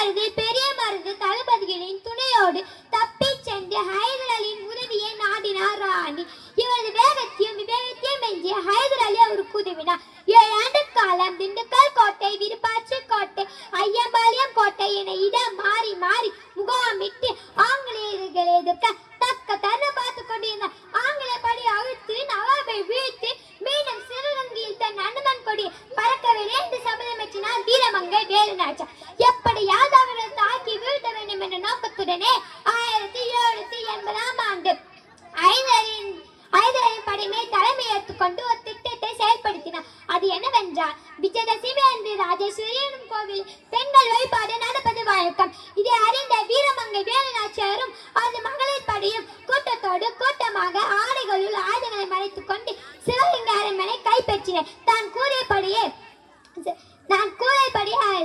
மருது பெரிய மருது தளபதிகளின் துணையோடு தப்பிச் சென்று ஹைதர் அலியின் உதவியை நாடினார் ராணி. இவரது வேகத்தையும் விவேகத்தையும் எஞ்சிய ஹைதர் அலி அவருக்கு உதவினார். 7 ஆண்டு காலம் திண்டுக்கல் கோட்டை, விருப்பாச்சி கோட்டை, ஐயம்பாளையம் கோட்டை என இடம் மாறி மாறி முகாமிட்டு ஆங்கிலேயர்களை எதிர்க்க தக்க தருணம் பார்த்து கொண்டிருந்தார். ஆங்கில படை அழுத்து நவாபை வீழ்த்தி மீண்டும் சிவகங்கையில் தன் அனுமன் கொடி பறக்க வேண்டும் என்று சபதமேற்றினார் வீரமங்கை வேலுநாச்சியார். எப்படியாவது அவர்கள் தாக்கி வீழ்த்த வேண்டும் என்ற நோக்கத்துடனே 1780ஆம் ஆண்டு ஹைதரின் படைமை தலைமை ஏற்றுக்கொண்டு ஒரு திட்டத்தை செயல்படுத்தினார். அது என்னவென்றால், விஜயதசமி அன்று ராஜேஸ்வரியன் கோவில் பெண்கள் வழிபாடு நடப்பது வழக்கம். இதை அறிந்த வீரமங்கை வேலுநாச்சியாரும் அந்த மகளிர் படையும் கூட்டத்தோடு கூட்டமாக ஆடைகளுள் ஆயுதங்களை மறைத்துக் கொண்டு சிவகங்கை அரண்மனை கைப்பற்றினர். நான் கூரைப்படியே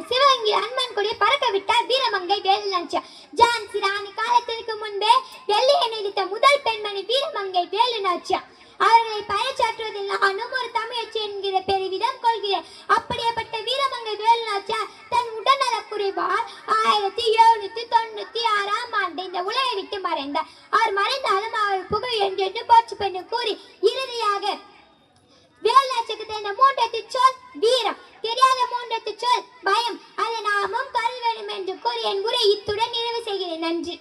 சிவகங்கை அனுமன் கொடியை பறக்க விட்டார் வீரமங்கை வேலுநாச்சியார். ஜான்சி ராணி காலத்திற்கு முன்பே டெல்லியை நீடித்த முதல் பெண்மணி வீரமங்கை வேலுநாச்சியார். அவர்களை பறைசாற்றுவதில் நானும் ஒரு தமிழச்சி என்கிற பெருமிதம் கொள்கிறேன். அப்படியேப்பட்ட வீரமங்கை வேலுநாச்சியார் தன் உடல்நலக் குறைவால் 1796ஆம் ஆண்டு இந்த உலகை விட்டு மறைந்தார். அவர் மறைந்தாலும் அவர் புகழ் என்று போற்று பெண்ணு கூறி இறுதியாக வேலுநாச்சிக்கு தெரிந்த 3 சொல் வீரம், தெரியாத 3 சொல் பயம். அதை நாமும் கருத வேண்டும் என்று கூறி என் உரை இத்துடன் நிறைவு செய்கிறேன். நன்றி.